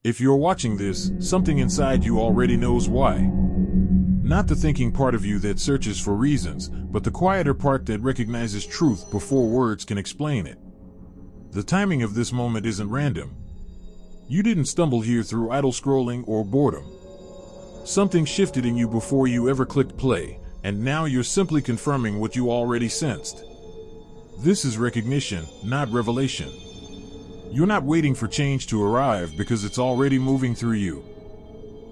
If you're watching this, something inside you already knows why. Not the thinking part of you that searches for reasons, but the quieter part that recognizes truth before words can explain it. The timing of this moment isn't random. You didn't stumble here through idle scrolling or boredom. Something shifted in you before you ever clicked play, and now you're simply confirming what you already sensed. This is recognition, not revelation. You're not waiting for change to arrive because it's already moving through you.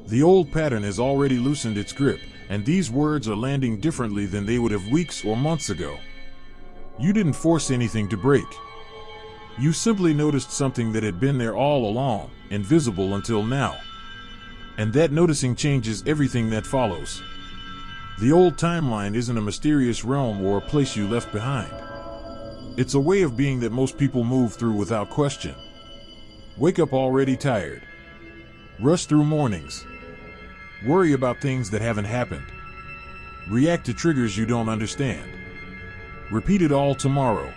The old pattern has already loosened its grip, and these words are landing differently than they would have weeks or months ago. You didn't force anything to break. You simply noticed something that had been there all along, invisible until now. And that noticing changes everything that follows. The old timeline isn't a mysterious realm or a place you left behind. It's a way of being that most people move through without question. Wake up already tired. Rush through mornings. Worry about things that haven't happened. React to triggers you don't understand. Repeat it all tomorrow.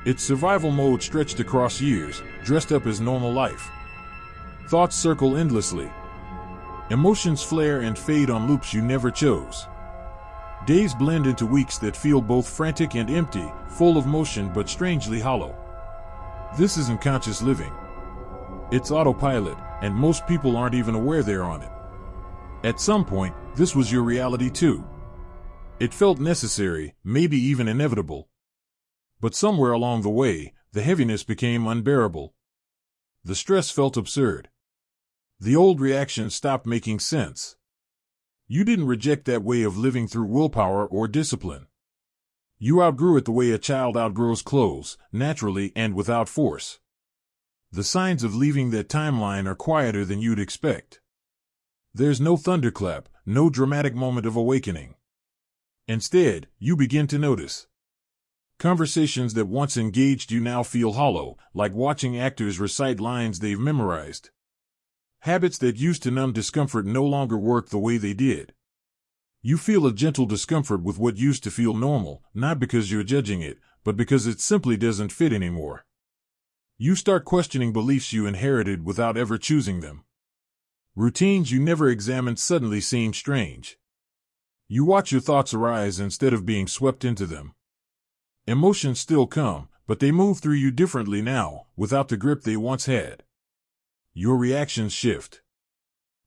It's survival mode stretched across years, dressed up as normal life. Thoughts circle endlessly. Emotions flare and fade on loops you never chose. Days blend into weeks that feel both frantic and empty, full of motion but strangely hollow. This isn't conscious living. It's autopilot, and most people aren't even aware they're on it. At some point, this was your reality too. It felt necessary, maybe even inevitable. But somewhere along the way, the heaviness became unbearable. The stress felt absurd. The old reactions stopped making sense. You didn't reject that way of living through willpower or discipline. You outgrew it the way a child outgrows clothes, naturally and without force. The signs of leaving that timeline are quieter than you'd expect. There's no thunderclap, no dramatic moment of awakening. Instead, you begin to notice. Conversations that once engaged you now feel hollow, like watching actors recite lines they've memorized. Habits that used to numb discomfort no longer work the way they did. You feel a gentle discomfort with what used to feel normal, not because you're judging it, but because it simply doesn't fit anymore. You start questioning beliefs you inherited without ever choosing them. Routines you never examined suddenly seem strange. You watch your thoughts arise instead of being swept into them. Emotions still come, but they move through you differently now, without the grip they once had. Your reactions shift.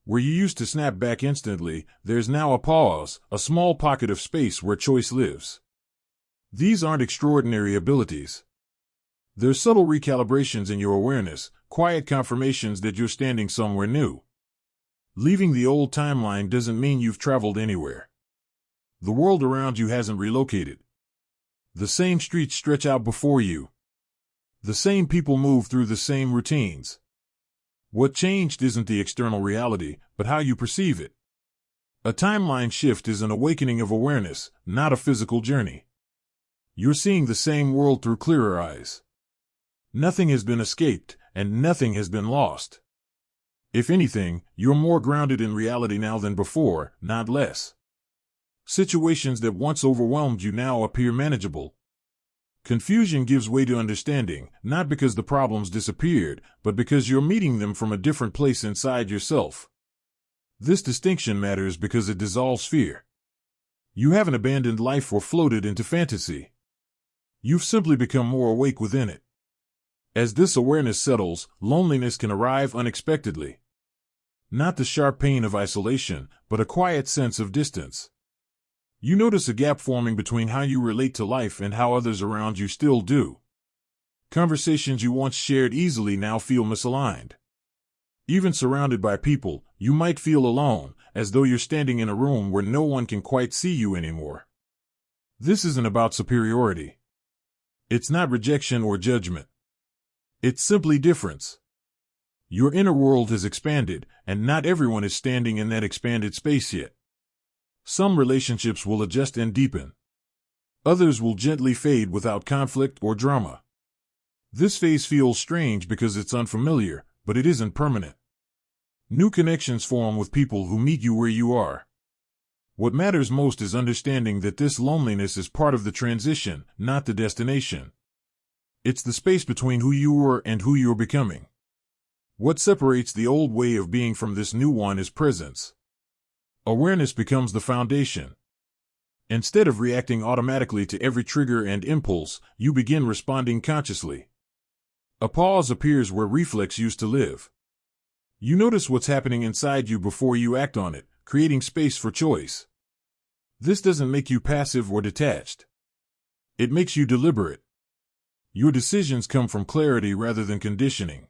Where you used to snap back instantly, there's now a pause, a small pocket of space where choice lives. These aren't extraordinary abilities. They're subtle recalibrations in your awareness, quiet confirmations that you're standing somewhere new. Leaving the old timeline doesn't mean you've traveled anywhere. The world around you hasn't relocated. The same streets stretch out before you. The same people move through the same routines. What changed isn't the external reality, but how you perceive it. A timeline shift is an awakening of awareness, not a physical journey. You're seeing the same world through clearer eyes. Nothing has been escaped, and nothing has been lost. If anything, you're more grounded in reality now than before, not less. Situations that once overwhelmed you now appear manageable. Confusion gives way to understanding, not because the problems disappeared, but because you're meeting them from a different place inside yourself. This distinction matters because it dissolves fear. You haven't abandoned life or floated into fantasy. You've simply become more awake within it. As this awareness settles, loneliness can arrive unexpectedly. Not the sharp pain of isolation, but a quiet sense of distance. You notice a gap forming between how you relate to life and how others around you still do. Conversations you once shared easily now feel misaligned. Even surrounded by people, you might feel alone, as though you're standing in a room where no one can quite see you anymore. This isn't about superiority. It's not rejection or judgment. It's simply difference. Your inner world has expanded, and not everyone is standing in that expanded space yet. Some relationships will adjust and deepen. Others will gently fade without conflict or drama. This phase feels strange because it's unfamiliar, but it isn't permanent. New connections form with people who meet you where you are. What matters most is understanding that this loneliness is part of the transition, not the destination. It's the space between who you were and who you're becoming. What separates the old way of being from this new one is presence. Awareness becomes the foundation. Instead of reacting automatically to every trigger and impulse, you begin responding consciously. A pause appears where reflex used to live. You notice what's happening inside you before you act on it, creating space for choice. This doesn't make you passive or detached. It makes you deliberate. Your decisions come from clarity rather than conditioning.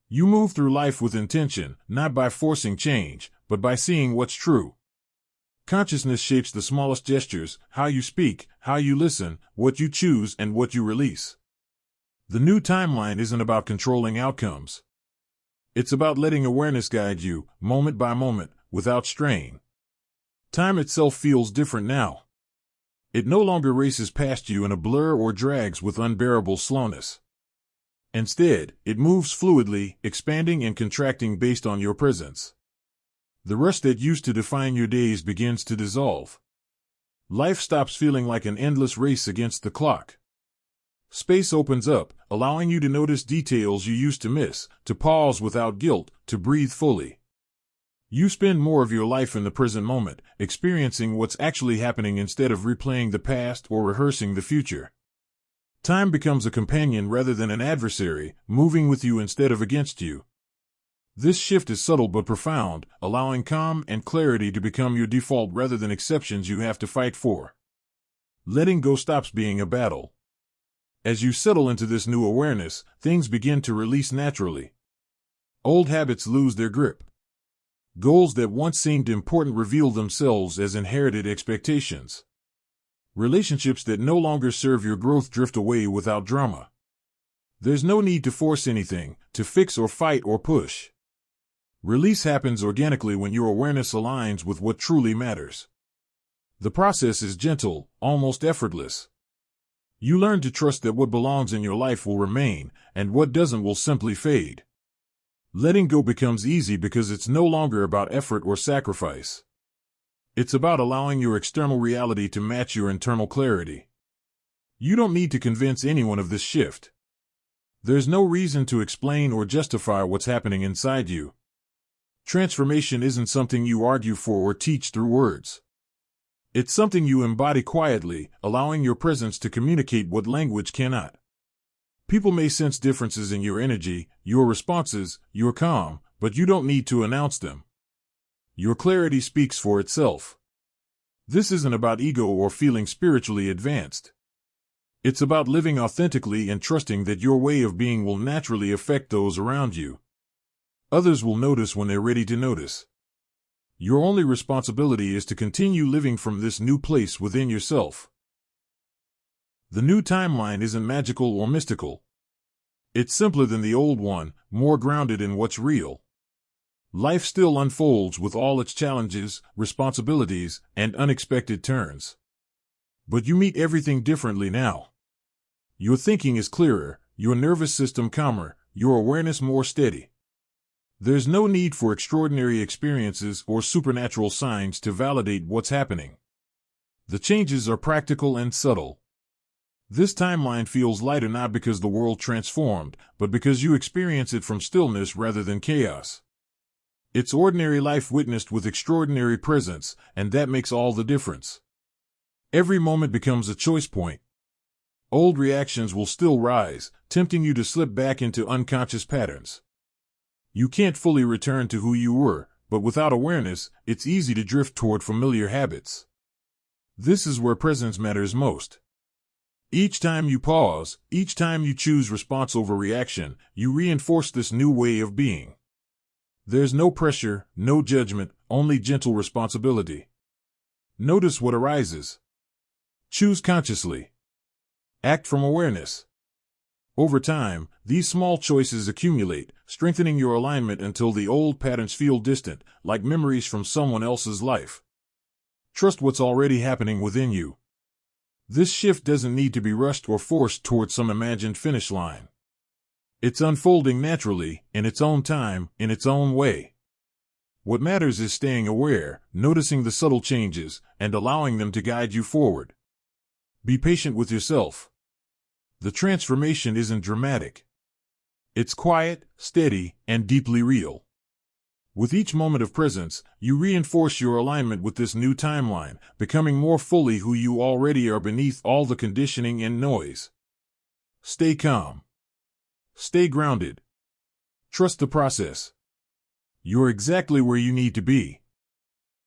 You move through life with intention, not by forcing change, but by seeing what's true. Consciousness shapes the smallest gestures, how you speak, how you listen, what you choose, and what you release. The new timeline isn't about controlling outcomes. It's about letting awareness guide you, moment by moment, without strain. Time itself feels different now. It no longer races past you in a blur or drags with unbearable slowness. Instead, it moves fluidly, expanding and contracting based on your presence. The rush that used to define your days begins to dissolve. Life stops feeling like an endless race against the clock. Space opens up, allowing you to notice details you used to miss, to pause without guilt, to breathe fully. You spend more of your life in the present moment, experiencing what's actually happening instead of replaying the past or rehearsing the future. Time becomes a companion rather than an adversary, moving with you instead of against you. This shift is subtle but profound, allowing calm and clarity to become your default rather than exceptions you have to fight for. Letting go stops being a battle. As you settle into this new awareness, things begin to release naturally. Old habits lose their grip. Goals that once seemed important reveal themselves as inherited expectations. Relationships that no longer serve your growth drift away without drama. There's no need to force anything, to fix or fight or push. Release happens organically when your awareness aligns with what truly matters. The process is gentle, almost effortless. You learn to trust that what belongs in your life will remain, and what doesn't will simply fade. Letting go becomes easy because it's no longer about effort or sacrifice. It's about allowing your external reality to match your internal clarity. You don't need to convince anyone of this shift. There's no reason to explain or justify what's happening inside you. Transformation isn't something you argue for or teach through words. It's something you embody quietly, allowing your presence to communicate what language cannot. People may sense differences in your energy, your responses, your calm, but you don't need to announce them. Your clarity speaks for itself. This isn't about ego or feeling spiritually advanced. It's about living authentically and trusting that your way of being will naturally affect those around you. Others will notice when they're ready to notice. Your only responsibility is to continue living from this new place within yourself. The new timeline isn't magical or mystical. It's simpler than the old one, more grounded in what's real. Life still unfolds with all its challenges, responsibilities, and unexpected turns. But you meet everything differently now. Your thinking is clearer, your nervous system calmer, your awareness more steady. There's no need for extraordinary experiences or supernatural signs to validate what's happening. The changes are practical and subtle. This timeline feels lighter not because the world transformed, but because you experience it from stillness rather than chaos. It's ordinary life witnessed with extraordinary presence, and that makes all the difference. Every moment becomes a choice point. Old reactions will still rise, tempting you to slip back into unconscious patterns. You can't fully return to who you were, but without awareness, it's easy to drift toward familiar habits. This is where presence matters most. Each time you pause, each time you choose response over reaction, you reinforce this new way of being. There's no pressure, no judgment, only gentle responsibility. Notice what arises. Choose consciously. Act from awareness. Over time, these small choices accumulate, strengthening your alignment until the old patterns feel distant, like memories from someone else's life. Trust what's already happening within you. This shift doesn't need to be rushed or forced toward some imagined finish line. It's unfolding naturally, in its own time, in its own way. What matters is staying aware, noticing the subtle changes, and allowing them to guide you forward. Be patient with yourself. The transformation isn't dramatic. It's quiet, steady, and deeply real. With each moment of presence, you reinforce your alignment with this new timeline, becoming more fully who you already are beneath all the conditioning and noise. Stay calm. Stay grounded. Trust the process. You're exactly where you need to be.